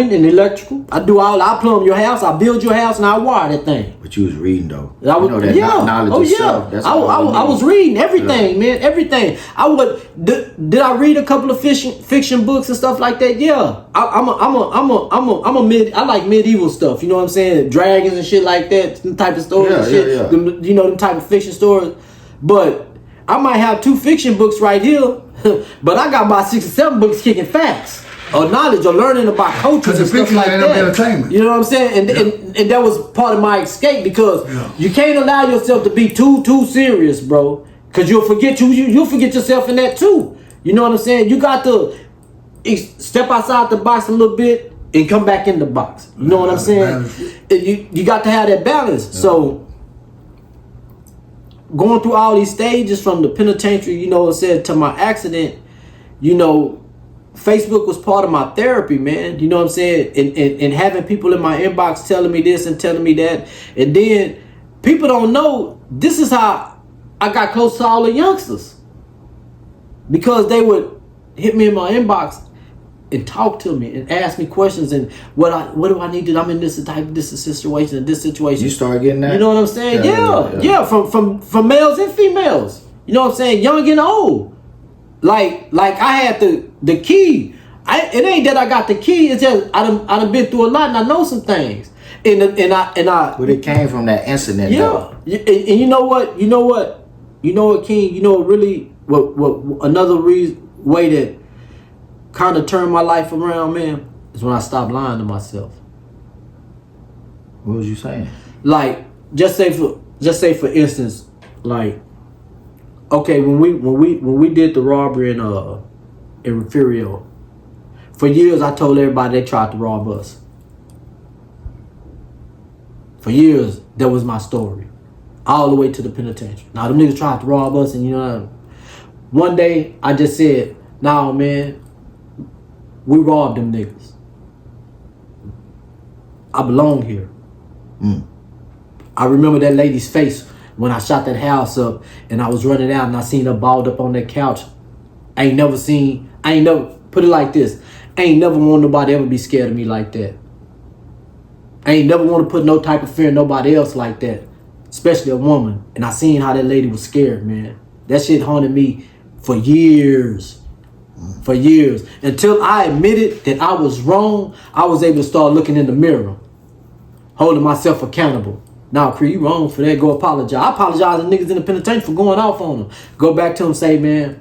and electrical. I do all. I plumb your house. I build your house, and I wire that thing. But you was reading though. I was, that knowledge of self. That's I was reading everything, man. Everything. I would. Did I read a couple of fiction books and stuff like that? Yeah. I'm a mid. I like medieval stuff. You know what I'm saying? Dragons and shit like that. Them type of stories. Yeah, and shit. yeah. Them, you know, them type of fiction stories. But I might have 2 fiction books right here. But I got about 6 or 7 books kicking facts. Or knowledge or learning about cultures and stuff like that. Entertainment. You know what I'm saying? And that was part of my escape because you can't allow yourself to be too serious, bro. Because you'll forget you'll forget yourself in that too. You know what I'm saying? You got to step outside the box a little bit and come back in the box. You know what I'm saying? You got to have that balance. Yeah. So going through all these stages from the penitentiary, you know, it said to my accident, you know, Facebook was part of my therapy, man. You know what I'm saying? And having people in my inbox telling me this and telling me that. And then people don't know this is how I got close to all the youngsters. Because they would hit me in my inbox and talk to me and ask me questions and what do I need to do? I'm in this situation and this situation. You start getting that? You know what I'm saying? Yeah. From males and females. You know what I'm saying? Young and old. Like I had the key. It ain't that I got the key. It's just I done been through a lot and I know some things. And I. But it came from that incident. Yeah. Though. And you know what, King. You know what another way that kind of turned my life around, man, is when I stopped lying to myself. What was you saying? Like just say for instance, like. Okay, when we did the robbery in Refugio, for years I told everybody they tried to rob us. For years, that was my story. All the way to the penitentiary. Now them niggas tried to rob us, and you know, one day I just said, "Nah, man, we robbed them niggas. I belong here." I remember that lady's face when I shot that house up and I was running out and I seen her balled up on that couch. I ain't never put it like this. I ain't never want nobody ever be scared of me like that. I ain't never want to put no type of fear in nobody else like that, especially a woman. And I seen how that lady was scared, man. That shit haunted me for years. For years. Until I admitted that I was wrong, I was able to start looking in the mirror, holding myself accountable. Now, Cre, you wrong for that. Go apologize. I apologize to niggas in the penitentiary for going off on them. Go back to them, say, man,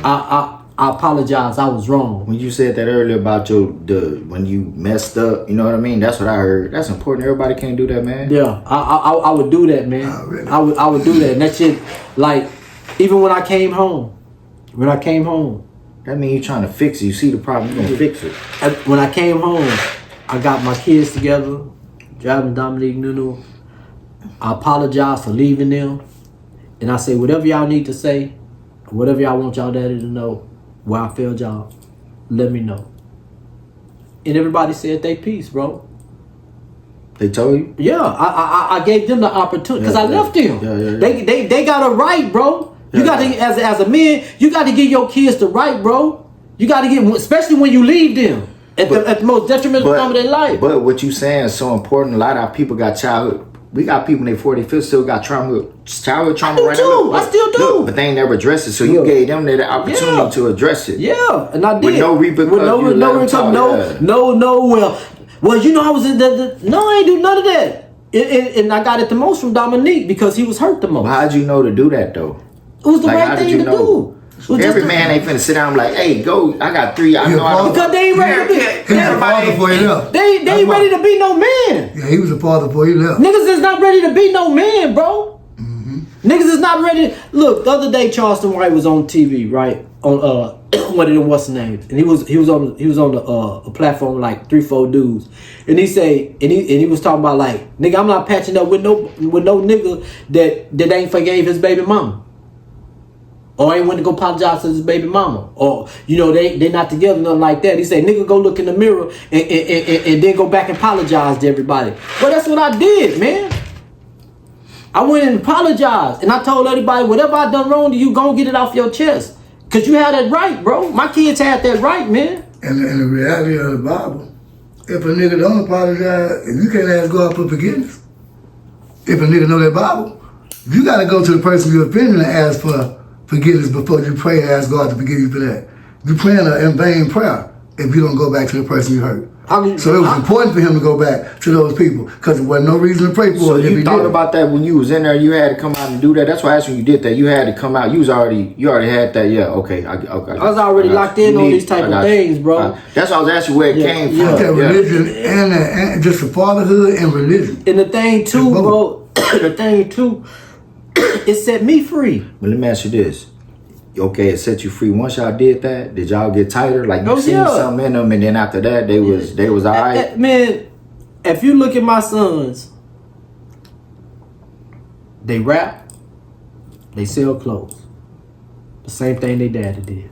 I apologize. I was wrong. When you said that earlier about when you messed up, you know what I mean? That's what I heard. That's important. Everybody can't do that, man. Yeah, I would do that, man. Oh, really? I would do that. And that shit, like, even when I came home, that means you're trying to fix it. You see the problem, you're gonna fix it. When I came home, I got my kids together, driving Dominique Nunu. I apologize for leaving them. And I say, whatever y'all need to say, whatever y'all want y'all daddy to know, where I failed y'all, let me know. And everybody said they peace, bro. They told you? Yeah, I gave them the opportunity because I left them. Yeah. They got a right, bro. You got to, as a man, you got to give your kids the right, bro. You got to give, especially when you leave them at the most detrimental time of their life. But what you saying is so important. A lot of our people got childhood. We got people in their 40s, 50s still got childhood trauma right now. I still do. Look, but they ain't never addressed it. So you gave them the opportunity to address it. Yeah, and I did. With no repercussions. Well, you know, I was no, I ain't do none of that. And I got it the most from Dominique because he was hurt the most. Well, how'd you know to do that though? It was the right thing to do. Every man ain't finna sit down and be like, hey, go, I got 3. I know because they ain't ready to be. He was a father before he left. They ain't ready to be no man. Yeah, he was a father before he left. Niggas is not ready to be no man, bro. Mm-hmm. Niggas is not ready. Look, the other day Charleston White was on TV, right? On one of them what's the names, and he was on a platform with like 3-4 dudes, and he was talking about like, nigga, I'm not patching up with no nigga that ain't forgave his baby mama. Or ain't went to go apologize to his baby mama. Or, you know, they not together, nothing like that. He said, nigga, go look in the mirror and then go back and apologize to everybody. Well, that's what I did, man. I went and apologized. And I told everybody, whatever I done wrong to you, go get it off your chest. Because you had that right, bro. My kids had that right, man. And the reality of the Bible, if a nigga don't apologize, if you can't ask God for forgiveness, if a nigga know that Bible, you got to go to the person you're offending and ask for forgiveness before you pray and ask God to forgive you for that. You praying an in vain prayer if you don't go back to the person you hurt. So it was important for him to go back to those people because there wasn't no reason to pray for So it. you thought about that when you was in there, you had to come out and do that? That's why I asked when you did that. You had to come out. You already had that. Yeah, okay. I was already locked in on these type of things, bro. That's why I was asking where it came from. That religion and just the fatherhood and religion. And the thing too, bro, it set me free. But let me ask you this. Okay, it set you free. Once y'all did that, did y'all get tighter? Like you seen something in them, and then after that, they was all right? Man, if you look at my sons, they rap, they sell clothes. The same thing they daddy did.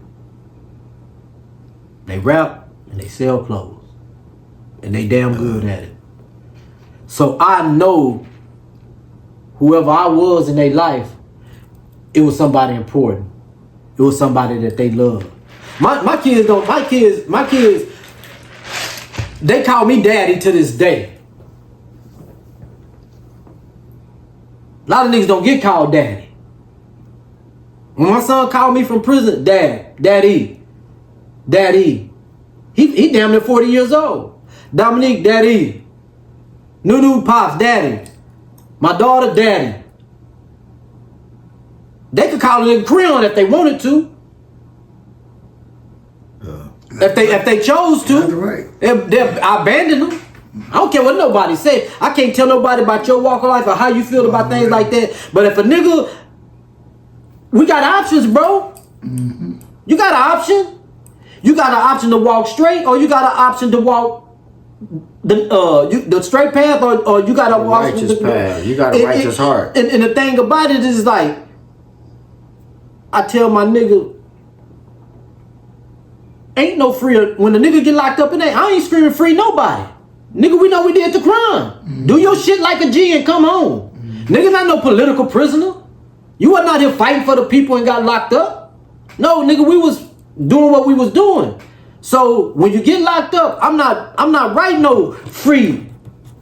They rap and they sell clothes. And they damn good at it. So I know whoever I was in their life, it was somebody important. It was somebody that they love. My kids, they call me daddy to this day. A lot of niggas don't get called daddy. When my son called me from prison, daddy. He damn near 40 years old. Dominique, daddy. Nunu, pops, daddy. My daughter, daddy. They could call it a Creon if they wanted to. If they chose to. That's right. I abandon them. I don't care what nobody say. I can't tell nobody about your walk of life or how you feel about things like that. But if a nigga, we got options, bro. Mm-hmm. You got an option. You got an option to walk straight, or you got an option to walk the straight path, or you got to walk righteous path. You got a righteous heart. And the thing about it is like, I tell my nigga, ain't no free. When the nigga get locked up in there, I ain't screaming free nobody. Nigga, we know we did the crime. Mm-hmm. Do your shit like a G and come home. Mm-hmm. Nigga, not no political prisoner. You wasn't out here fighting for the people and got locked up. No, nigga, we was doing what we was doing. So when you get locked up, I'm not writing no free,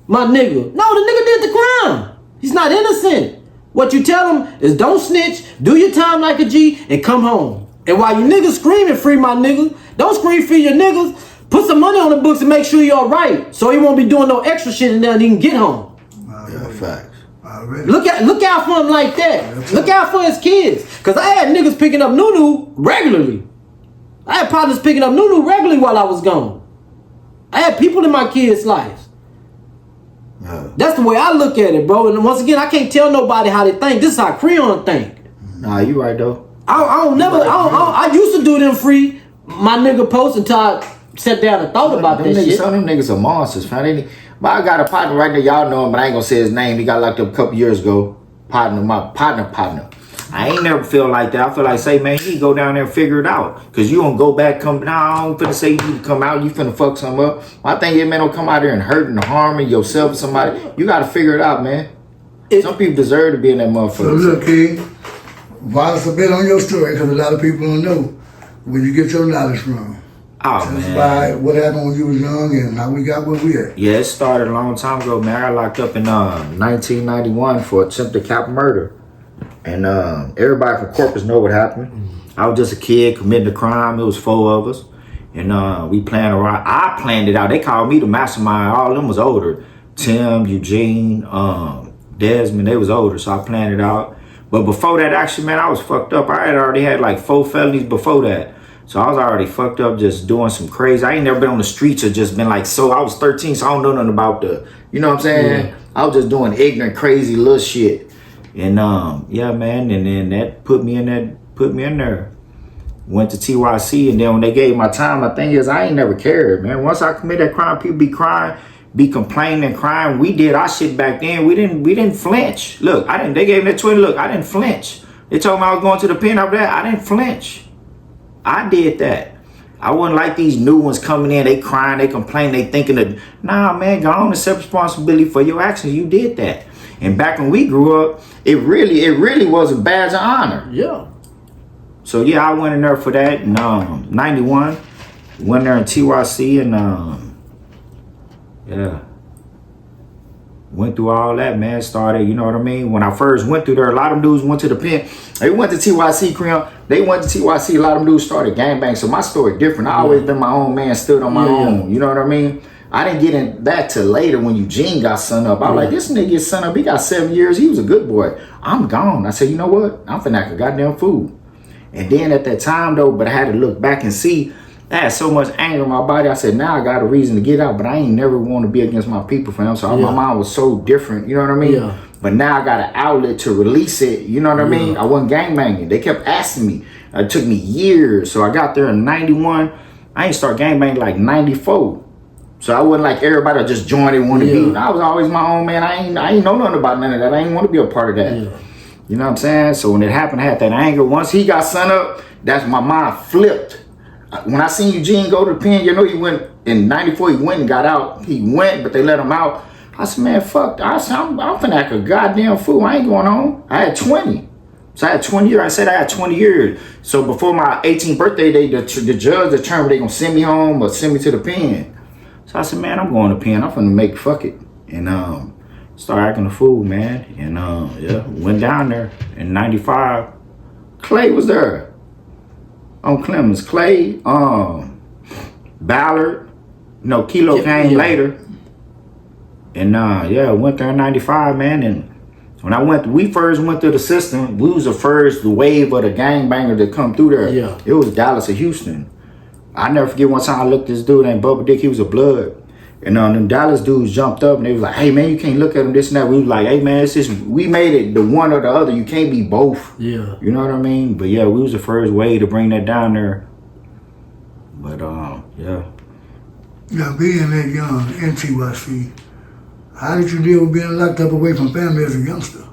my nigga. No, the nigga did the crime. He's not innocent. What you tell him is don't snitch, do your time like a G, and come home. And while you niggas screaming free my nigga, don't scream free your niggas. Put some money on the books and make sure you're all right, so he won't be doing no extra shit and then he can get home. Yeah, facts. Look out for him like that. Look out for his kids. Cause I had niggas picking up Nunu regularly. I had partners picking up Nunu regularly while I was gone. I had people in my kids' lives. That's the way I look at it, bro. And once again, I can't tell nobody how they think. This is how Creon think. Nah, you right though. I used to do them free my nigga post until I sat down and thought about that shit. Some of them niggas are monsters, man. But I got a partner right there, y'all know him, but I ain't gonna say his name. He got locked up a couple years ago. My partner. I ain't never feel like that. I feel like, say, man, you go down there and figure it out. Cause you don't go back, I don't finna say you come out, you finna fuck something up. My thing is, man, don't come out there and hurting or harming yourself or somebody. You gotta figure it out, man. Some people deserve to be in that motherfucker. So look, King, while it's a bit on your story, because a lot of people don't know where you get your knowledge from. Oh, man. By what happened when you was young and how we got where we at. Yeah, it started a long time ago, man. I got locked up in 1991 for attempted capital murder. And everybody from Corpus know what happened. I was just a kid committing a crime. It was 4 of us. And we planned around. I planned it out. They called me the mastermind. All of them was older. Tim, Eugene, Desmond, they was older. So I planned it out. But before that, actually, man, I was fucked up. I had already had like 4 felonies before that. So I was already fucked up just doing some crazy. I ain't never been on the streets or just been like, so I was 13, so I don't know nothing about the, you know what I'm saying? Yeah. I was just doing ignorant, crazy little shit. And yeah, man, and then that put me in there. Went to TYC, and then when they gave my time, my thing is I ain't never cared, man. Once I commit that crime, people be crying, be complaining and crying. We did our shit back then. We didn't flinch. Look, they gave me that 20 look, I didn't flinch. They told me I was going to the pen up there, I didn't flinch. I did that. I wasn't like these new ones coming in, they crying, they complain, they thinking that, nah, man, go on and accept responsibility for your actions. You did that. And back when we grew up, it really was a badge of honor. Yeah. So yeah, I went in there for that in 91. Went there in TYC and Yeah. Went through all that, man. Started, you know what I mean? When I first went through there, a lot of them dudes went to the pen. They went to TYC, Cream. They went to TYC. A lot of them dudes started gangbang. So my story different. I always been my own man, stood on my own. You know what I mean? I didn't get in that till later when Eugene got son up. I was like, this nigga get son up. He got 7 years. He was a good boy. I'm gone. I said, you know what? I'm finna act a goddamn fool. And then at that time, though, but I had to look back and see, I had so much anger in my body. I said, now I got a reason to get out, but I ain't never want to be against my people, fam. So my mind was so different, you know what I mean? Yeah. But now I got an outlet to release it, you know what I mean? I wasn't gangbanging. They kept asking me. It took me years. So I got there in 91. I ain't start gangbanging like 94. So I wasn't like everybody that just joined and wanted to be. I was always my own man. I ain't know nothing about none of that. I ain't want to be a part of that. Yeah. You know what I'm saying? So when it happened, I had that anger. Once he got son up, that's my mind flipped. When I seen Eugene go to the pen, you know, he went in 94, he went and got out. He went, but they let him out. I said, man, fuck. I said, I'm finna act a goddamn fool. I ain't going on. I had 20. So I had 20 years. I said I had 20 years. So before my 18th birthday, the judge determined they gonna send me home or send me to the pen. So I said, man, I'm going to pen. I'm finna make fuck it. And started acting a fool, man. And went down there in 95. Clay was there. On Clemens, Clay, Ballard, T LOC came later. And went there in 95, man. And when we first went through the system, we was the first wave of the gangbanger to come through there. Yeah. It was Dallas or Houston. I never forget one time I looked at this dude named Bubba Dick, he was a blood. And them Dallas dudes jumped up and they was like, hey man, you can't look at him, this and that. We was like, hey man, we made it the one or the other. You can't be both. Yeah. You know what I mean? But yeah, we was the first way to bring that down there. But yeah. Yeah, being that young in TYC, how did you deal with being locked up away from family as a youngster?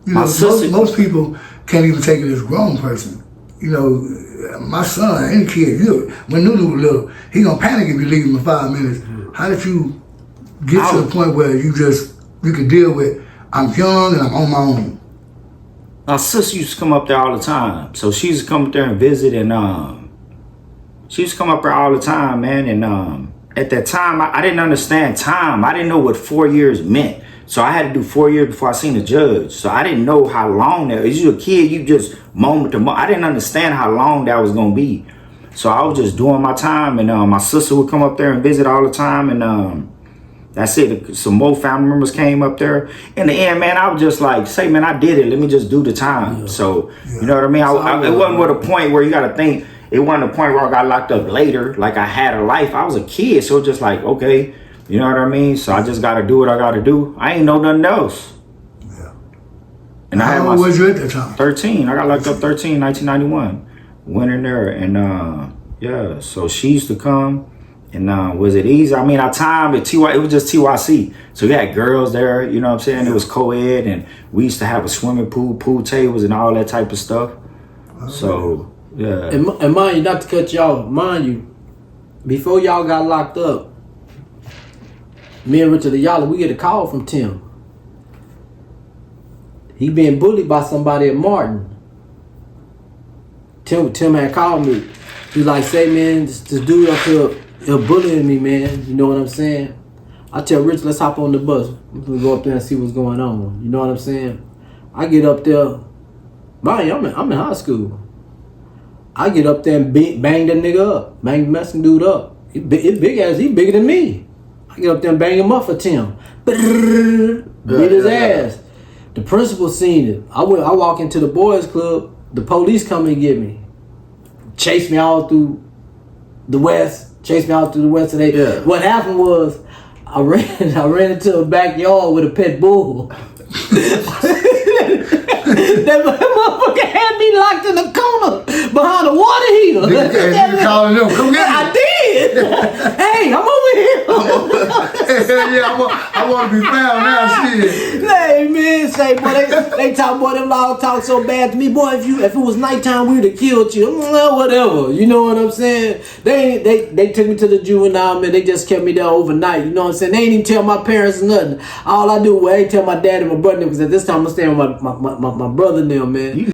You know, most people can't even take it as a grown person. You know, my son, any kid, when Nunu was little, he gonna panic if you leave him in 5 minutes. How did you get to the point where you could deal with, I'm young and I'm on my own? My sister used to come up there all the time. So she used to come up there and visit, and she used to come up there all the time, man. And at that time, I didn't understand time. I didn't know what 4 years meant. So I had to do 4 years before I seen the judge. So I didn't know how long that was. You a kid, you just moment to moment. I didn't understand how long that was gonna be. So I was just doing my time, and my sister would come up there and visit all the time, and that's it. Some more family members came up there. In the end, man, I was just like, say, man, I did it. Let me just do the time. Yeah. So you know what I mean? It wasn't with a point where you got to think. It wasn't a point where I got locked up later. Like I had a life. I was a kid, so just like, okay. You know what I mean? So I just got to do what I got to do. I ain't know nothing else. Yeah. And how old was you at that time? 13. I got locked up 13, 1991. Went in there and, so she used to come. And was it easy? I mean, our time at TY, it was just TYC. So we had girls there, you know what I'm saying? It was co-ed, and we used to have a swimming pool tables and all that type of stuff. Oh, so, yeah. And mind you, not to cut you off, mind you, before y'all got locked up, me and Richard Ayala, we get a call from Tim. He being bullied by somebody at Martin. Tim had called me. He was like, say, man, this dude up here, he'll bullying me, man. You know what I'm saying? I tell Rich, let's hop on the bus. We'll go up there and see what's going on. You know what I'm saying? I get up there. Man, I'm in high school. I get up there and bang that nigga up. Bang the Mexican dude up. He bigger than me. I get up there and bang him up for Tim. Beat his ass. The principal seen it. I walk into the boys club. The police come and get me. Chase me all through the west. And what happened was I ran into a backyard with a pit bull. That motherfucker had me locked in the corner behind a water heater. You calling them? Come get me. I did. Hey, I'm over here. I want to be found now. Shit. Hey man, say boy, they talk boy, them all talk so bad to me, boy. If it was nighttime, we would have killed you. Well, whatever. You know what I'm saying? They took me to the juvenile, man. They just kept me there overnight. You know what I'm saying? They ain't even tell my parents nothing. All I do was I ain't tell my dad and my brother because at this time I'm staying with my brother now, man. You